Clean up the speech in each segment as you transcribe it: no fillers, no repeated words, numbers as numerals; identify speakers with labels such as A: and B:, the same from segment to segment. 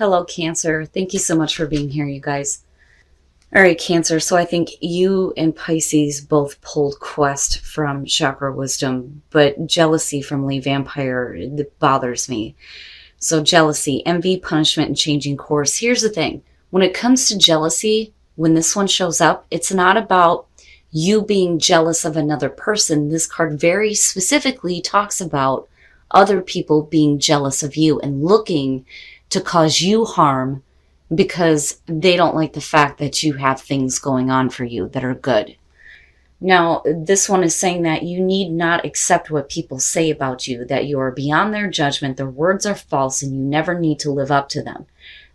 A: Hello, Cancer. Thank you so much for being here, you guys. All right, Cancer. So I think you and Pisces both pulled Quest from Chakra Wisdom, but jealousy from Lee Vampire that bothers me. So jealousy, envy, punishment, and changing course. Here's the thing. When it comes to jealousy, when this one shows up, it's not about you being jealous of another person. This card very specifically talks about other people being jealous of you and looking to cause you harm because they don't like the fact that you have things going on for you that are good. Now, this one is saying that you need not accept what people say about you, that you are beyond their judgment, their words are false, and you never need to live up to them,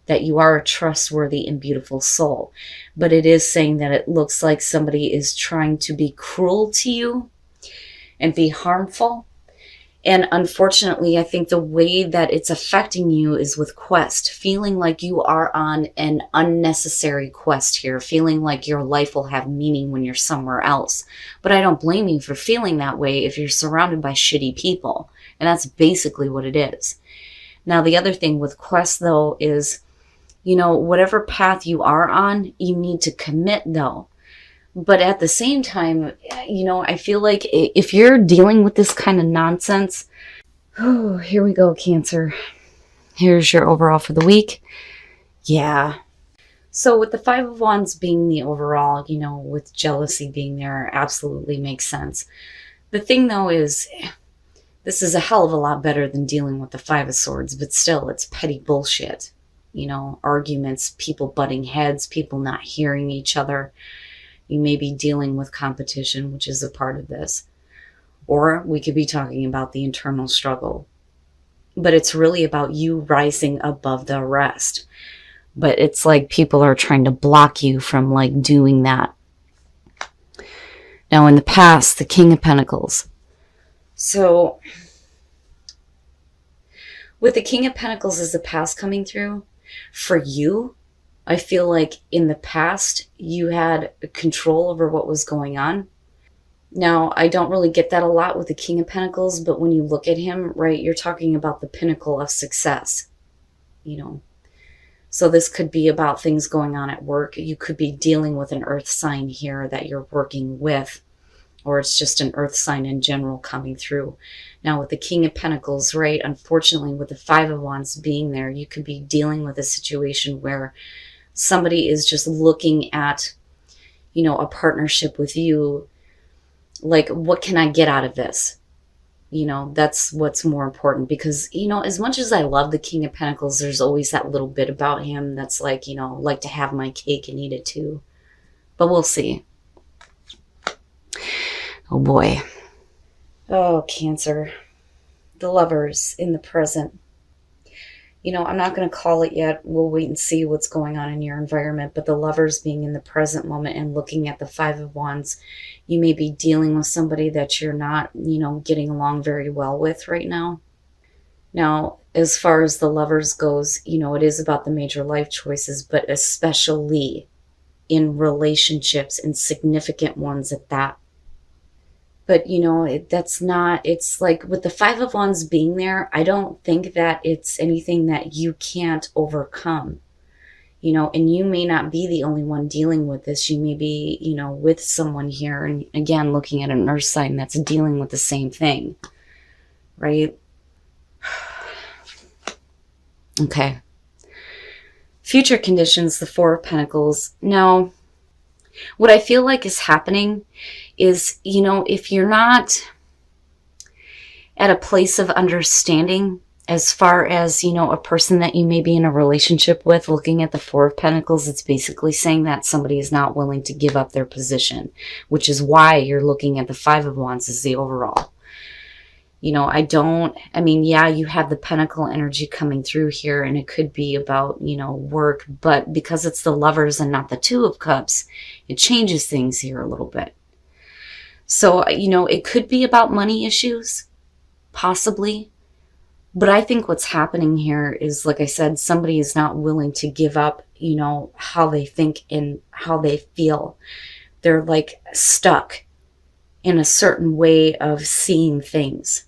A: that you are a trustworthy and beautiful soul. But it is saying that it looks like somebody is trying to be cruel to you and be harmful. And unfortunately, I think the way that it's affecting you is with Quest, feeling like you are on an unnecessary quest here, feeling like your life will have meaning when you're somewhere else. But I don't blame you for feeling that way if you're surrounded by shitty people. And that's basically what it is. Now, the other thing with Quest, though, is, whatever path you are on, you need to commit, though. But at the same time, I feel like if you're dealing with this kind of nonsense, here we go, Cancer. Here's your overall for the week. Yeah. So with the Five of Wands being the overall, with jealousy being there, absolutely makes sense. The thing, though, is this is a hell of a lot better than dealing with the Five of Swords, but still, it's petty bullshit. Arguments, people butting heads, people not hearing each other. You may be dealing with competition, which is a part of this. Or we could be talking about the internal struggle. But it's really about you rising above the rest. But it's like people are trying to block you from doing that. Now in the past, the King of Pentacles. So with the King of Pentacles as the past coming through, for you, I feel like in the past, you had control over what was going on. Now, I don't really get that a lot with the King of Pentacles, but when you look at him, right, you're talking about the pinnacle of success, So this could be about things going on at work. You could be dealing with an earth sign here that you're working with, or it's just an earth sign in general coming through. Now with the King of Pentacles, right, unfortunately with the Five of Wands being there, you could be dealing with a situation where somebody is just looking at, a partnership with you. Like, what can I get out of this? That's what's more important because, as much as I love the King of Pentacles, there's always that little bit about him that's like to have my cake and eat it too. But we'll see. Oh boy. Oh, Cancer. The Lovers in the present. I'm not going to call it yet. We'll wait and see what's going on in your environment. But the Lovers being in the present moment and looking at the Five of Wands, you may be dealing with somebody that you're not, getting along very well with right now. Now, as far as the Lovers goes, it is about the major life choices, but especially in relationships and significant ones at that. But, that's not, it's like with the Five of Wands being there, I don't think that it's anything that you can't overcome, and you may not be the only one dealing with this. You may be, with someone here. And again, looking at an earth sign that's dealing with the same thing, right? Okay. Future conditions, the Four of Pentacles. Now, what I feel like is happening is, if you're not at a place of understanding as far as, a person that you may be in a relationship with, looking at the Four of Pentacles, it's basically saying that somebody is not willing to give up their position, which is why you're looking at the Five of Wands as the overall. Yeah, you have the Pentacle energy coming through here, and it could be about, work, but because it's the Lovers and not the Two of Cups, it changes things here a little bit. So, it could be about money issues, possibly. But I think what's happening here is, like I said, somebody is not willing to give up, how they think and how they feel. They're stuck in a certain way of seeing things.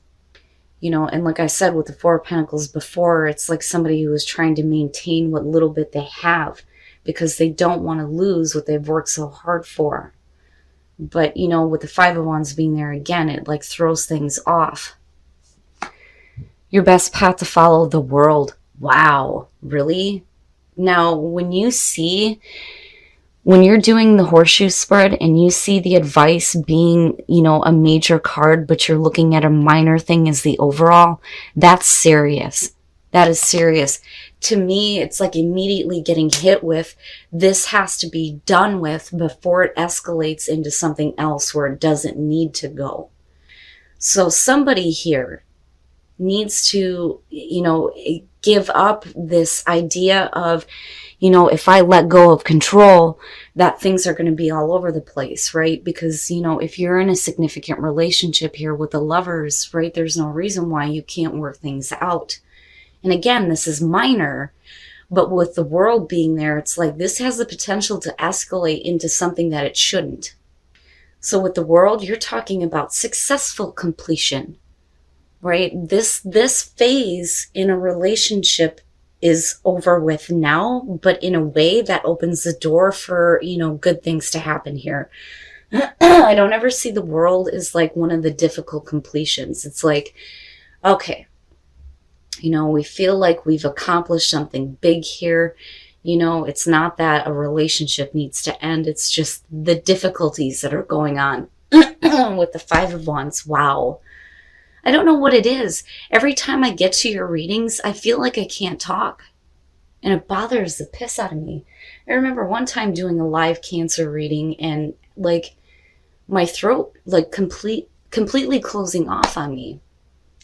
A: And like I said with the Four of Pentacles before, it's like somebody who is trying to maintain what little bit they have because they don't want to lose what they've worked so hard for. But, with the Five of Wands being there again, it like throws things off. Your best path to follow, the World. Wow, really? Now, when you're doing the horseshoe spread and you see the advice being, a major card, but you're looking at a minor thing as the overall, that's serious. That is serious. To me, it's like immediately getting hit with, this has to be done with before it escalates into something else where it doesn't need to go. So somebody here needs to, give up this idea of, if I let go of control, that things are going to be all over the place, right? Because, if you're in a significant relationship here with the Lovers, right, there's no reason why you can't work things out. And again, this is minor, but with the World being there, it's like this has the potential to escalate into something that it shouldn't. So with the World, you're talking about successful completion, right? This phase in a relationship is over with now, but in a way that opens the door for, good things to happen here. I don't ever see the World as like one of the difficult completions. It's like, okay, we feel like we've accomplished something big here. It's not that a relationship needs to end. It's just the difficulties that are going on with the Five of Wands. Wow. I don't know what it is. Every time I get to your readings, I feel like I can't talk. And it bothers the piss out of me. I remember one time doing a live Cancer reading and like my throat like completely closing off on me.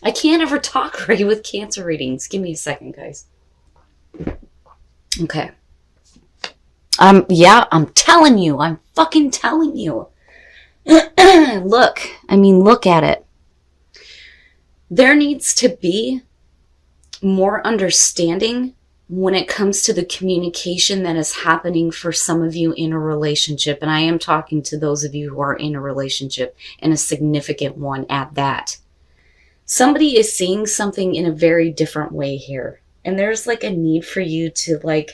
A: I can't ever talk right with Cancer readings. Give me a second, guys. Okay. Yeah, I'm telling you. I'm fucking telling you. Look at it. There needs to be more understanding when it comes to the communication that is happening for some of you in a relationship. And I am talking to those of you who are in a relationship, and a significant one at that. Somebody is seeing something in a very different way here. And there's like a need for you to like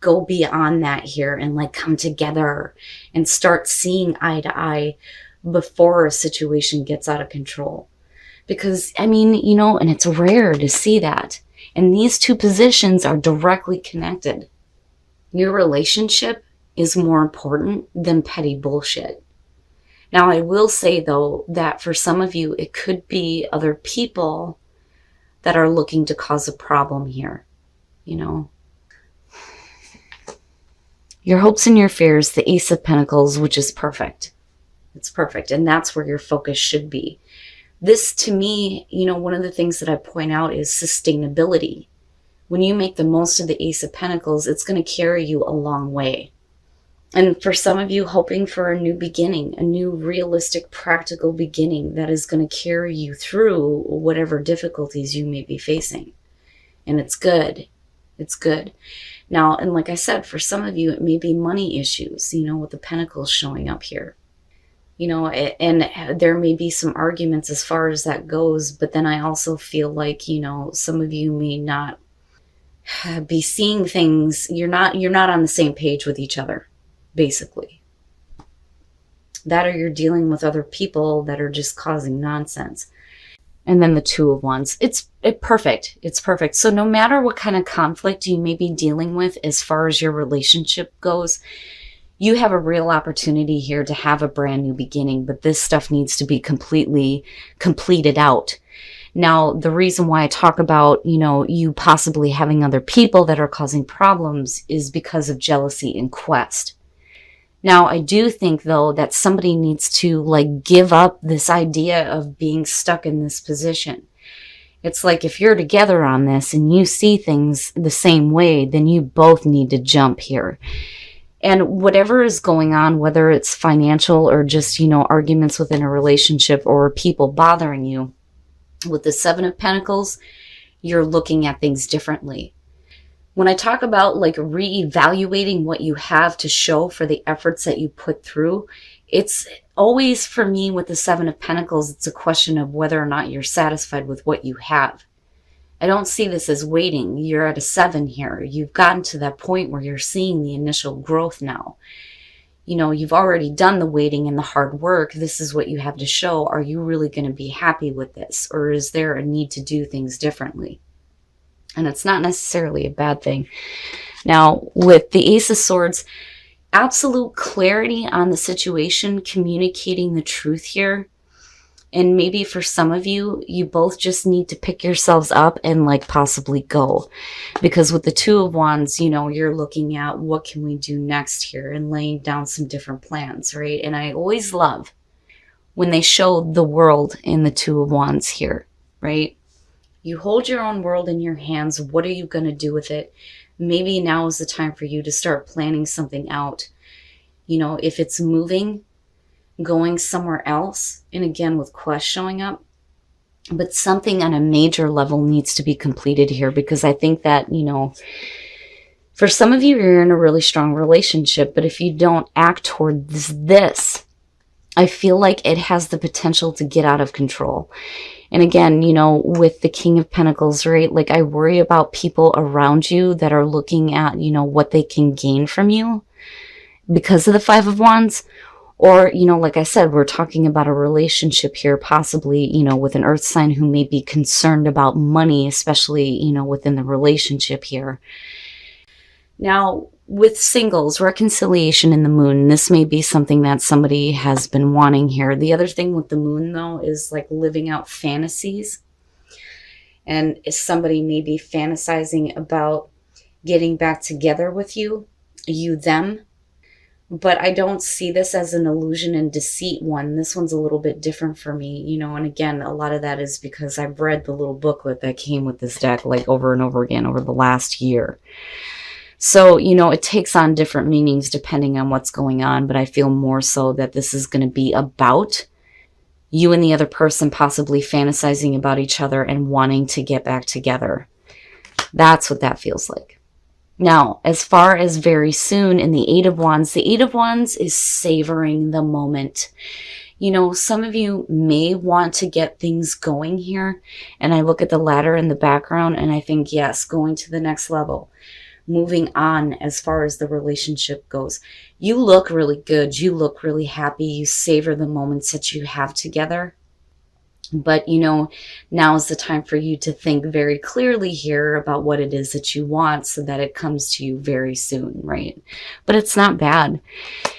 A: go beyond that here and like come together and start seeing eye to eye before a situation gets out of control. Because, and it's rare to see that. And these two positions are directly connected. Your relationship is more important than petty bullshit. Now, I will say, though, that for some of you, it could be other people that are looking to cause a problem here. Your hopes and your fears, the Ace of Pentacles, which is perfect. It's perfect. And that's where your focus should be. This, to me, one of the things that I point out is sustainability. When you make the most of the Ace of Pentacles, it's going to carry you a long way. And for some of you, hoping for a new beginning, a new realistic, practical beginning that is going to carry you through whatever difficulties you may be facing. And it's good. It's good. Now, and like I said, for some of you, it may be money issues, with the Pentacles showing up here. And there may be some arguments as far as that goes, but then I also feel like, some of you may not be seeing things. You're not on the same page with each other, basically. That, or you're dealing with other people that are just causing nonsense. And then the Two of Wands. It's perfect. It's perfect. So no matter what kind of conflict you may be dealing with as far as your relationship goes, you have a real opportunity here to have a brand new beginning, but this stuff needs to be completely completed out. Now, the reason why I talk about, you possibly having other people that are causing problems is because of jealousy and quest. Now, I do think, though, that somebody needs to, give up this idea of being stuck in this position. It's like if you're together on this and you see things the same way, then you both need to jump here. And whatever is going on, whether it's financial or just, arguments within a relationship or people bothering you, with the Seven of Pentacles, you're looking at things differently. When I talk about like reevaluating what you have to show for the efforts that you put through, it's always, for me, with the Seven of Pentacles, it's a question of whether or not you're satisfied with what you have. I don't see this as waiting. You're at a 7 here. You've gotten to that point where you're seeing the initial growth now. You know, you've already done the waiting and the hard work. This is what you have to show. Are you really going to be happy with this? Or is there a need to do things differently? And it's not necessarily a bad thing. Now, with the Ace of Swords, absolute clarity on the situation, communicating the truth here. And maybe for some of you, you both just need to pick yourselves up and like possibly go. Because with the Two of Wands, you know, you're looking at what can we do next here and laying down some different plans, right? And I always love when they show the world in the Two of Wands here, right? You hold your own world in your hands. What are you going to do with it? Maybe now is the time for you to start planning something out. You know, if it's moving, going somewhere else, and again with Quest showing up, but something on a major level needs to be completed here, because I think that, you know, for some of you, you're in a really strong relationship, but if you don't act towards this, I feel like it has the potential to get out of control. And again, you know, with the King of Pentacles, right, like I worry about people around you that are looking at, you know, what they can gain from you because of the Five of Wands. Or, you know, like I said, we're talking about a relationship here, possibly, you know, with an earth sign who may be concerned about money, especially, you know, within the relationship here. Now, with singles, reconciliation in the moon, this may be something that somebody has been wanting here. The other thing with the moon, though, is like living out fantasies. And if somebody may be fantasizing about getting back together with you, them. But I don't see this as an illusion and deceit one. This one's a little bit different for me, you know, and again, a lot of that is because I've read the little booklet that came with this deck like over and over again over the last year. So, you know, it takes on different meanings depending on what's going on, but I feel more so that this is going to be about you and the other person possibly fantasizing about each other and wanting to get back together. That's what that feels like. Now, as far as very soon in the Eight of Wands, the Eight of Wands is savoring the moment. You know, some of you may want to get things going here, and I look at the ladder in the background and I think, yes, going to the next level. Moving on as far as the relationship goes. You look really good. You look really happy. You savor the moments that you have together. But, you know, now is the time for you to think very clearly here about what it is that you want so that it comes to you very soon, right? But it's not bad.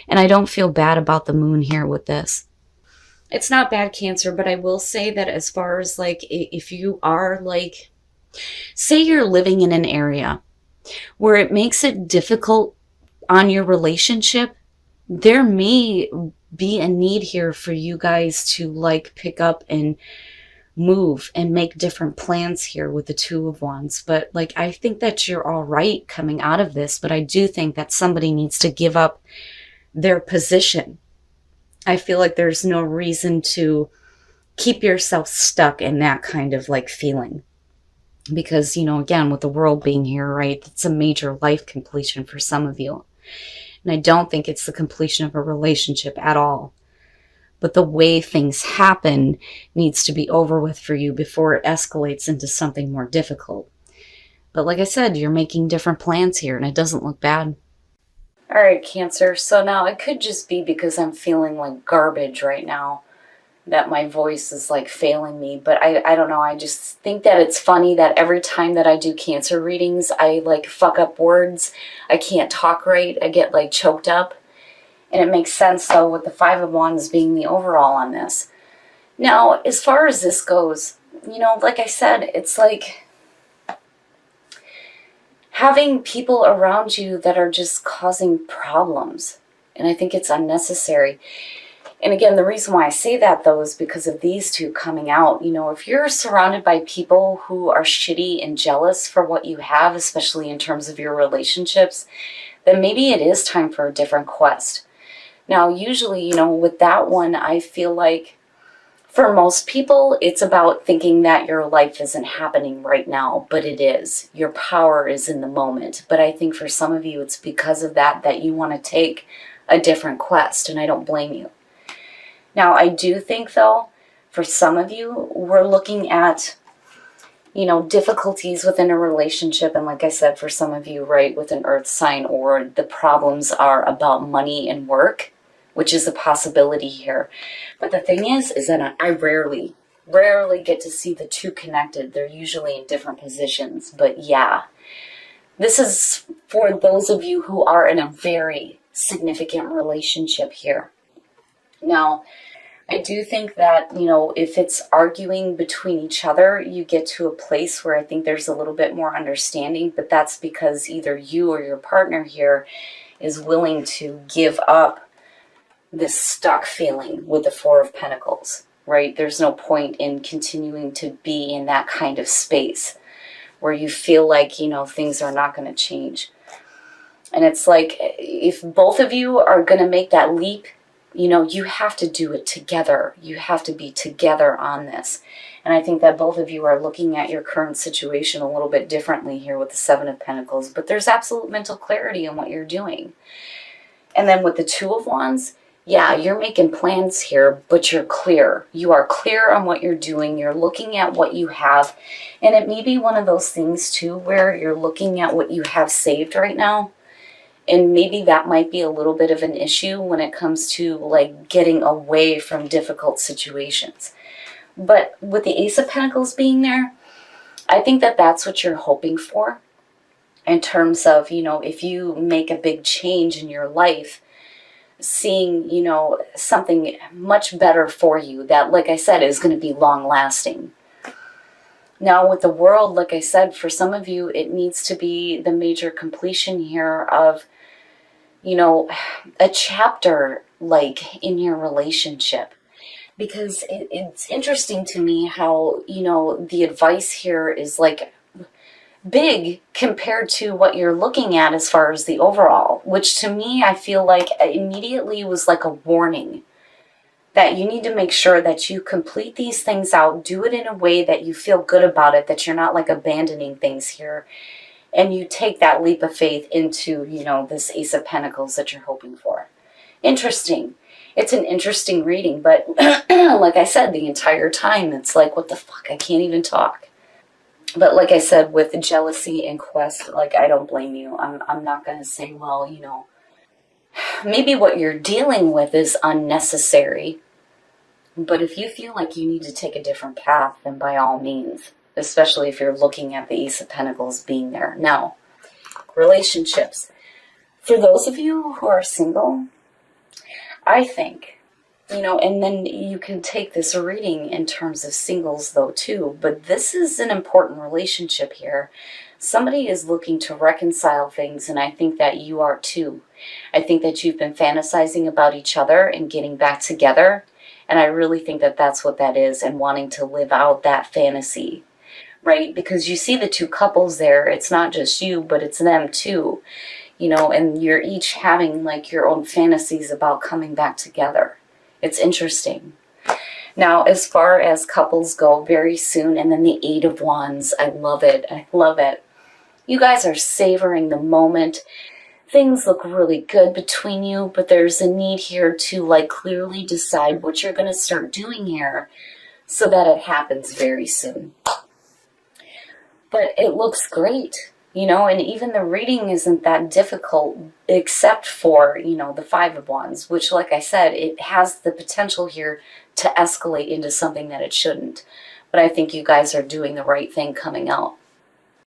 A: And I don't feel bad about the moon here with this. It's not bad, Cancer, but I will say that as far as like, if you are like, say you're living in an area where it makes it difficult on your relationship, there may be a need here for you guys to like pick up and move and make different plans here with the Two of Wands. But like, I think that you're all right coming out of this, but I do think that somebody needs to give up their position. I feel like there's no reason to keep yourself stuck in that kind of like feeling. Because, you know, again, with the world being here, right, it's a major life completion for some of you. And I don't think it's the completion of a relationship at all. But the way things happen needs to be over with for you before it escalates into something more difficult. But like I said, you're making different plans here and it doesn't look bad. All right, Cancer. So now it could just be because I'm feeling like garbage right now that my voice is like failing me, but I don't know. I just think that it's funny that every time that I do Cancer readings, I like fuck up words. I can't talk right. I get like choked up, and it makes sense though with the Five of Wands being the overall on this. Now, as far as this goes, you know, like I said, it's like having people around you that are just causing problems, and I think it's unnecessary. And again, the reason why I say that, though, is because of these two coming out. You know, if you're surrounded by people who are shitty and jealous for what you have, especially in terms of your relationships, then maybe it is time for a different quest. Now, usually, you know, with that one, I feel like For most people, it's about thinking that your life isn't happening right now, but it is. Your power is in the moment. But I think for some of you, it's because of that you want to take a different quest, and I don't blame you. Now, I do think, though, for some of you, we're looking at, difficulties within a relationship. And like I said, for some of you, right, with an earth sign, or the problems are about money and work, which is a possibility here. But the thing is that I rarely get to see the two connected. They're usually in different positions. But yeah, this is for those of you who are in a very significant relationship here. Now, I do think that, if it's arguing between each other, you get to a place where I think there's a little bit more understanding, but that's because either you or your partner here is willing to give up this stuck feeling with the Four of Pentacles, right? There's no point in continuing to be in that kind of space where you feel like, things are not going to change. And it's like, if both of you are going to make that leap, you have to do it together. You have to be together on this. And I think that both of you are looking at your current situation a little bit differently here with the Seven of Pentacles, but there's absolute mental clarity in what you're doing. And then with the Two of Wands, yeah, you're making plans here, but you're clear. You are clear on what you're doing. You're looking at what you have. And it may be one of those things too, where you're looking at what you have saved right now. And maybe that might be a little bit of an issue when it comes to like getting away from difficult situations. But with the Ace of Pentacles being there, I think that that's what you're hoping for in terms of, if you make a big change in your life, seeing, something much better for you that, like I said, is going to be long lasting. Now with the World, like I said, for some of you, it needs to be the major completion here of, a chapter like in your relationship. Because it's interesting to me how, the advice here is like big compared to what you're looking at as far as the overall, which to me, I feel like immediately was like a warning that you need to make sure that you complete these things out, do it in a way that you feel good about it, that you're not like abandoning things here, and you take that leap of faith into, this Ace of Pentacles that you're hoping for. Interesting. It's an interesting reading, but like I said, the entire time, it's like, what the fuck? I can't even talk. But like I said, with jealousy and quest, like, I don't blame you. I'm not going to say, well, maybe what you're dealing with is unnecessary. But if you feel like you need to take a different path, then by all means, especially if you're looking at the Ace of Pentacles being there. Now, relationships. For those of you who are single, I think, and then you can take this reading in terms of singles though too, but this is an important relationship here. Somebody is looking to reconcile things, and I think that you are too. I think that you've been fantasizing about each other and getting back together, and I really think that that's what that is, and wanting to live out that fantasy, right? Because you see the two couples there, it's not just you, but it's them too, and you're each having like your own fantasies about coming back together. It's interesting. Now, as far as couples go, very soon, and then the Eight of Wands, I love it. I love it. You guys are savoring the moment. Things look really good between you, but there's a need here to like clearly decide what you're going to start doing here so that it happens very soon. But it looks great, and even the reading isn't that difficult except for, the Five of Wands, which, like I said, it has the potential here to escalate into something that it shouldn't. But I think you guys are doing the right thing coming out.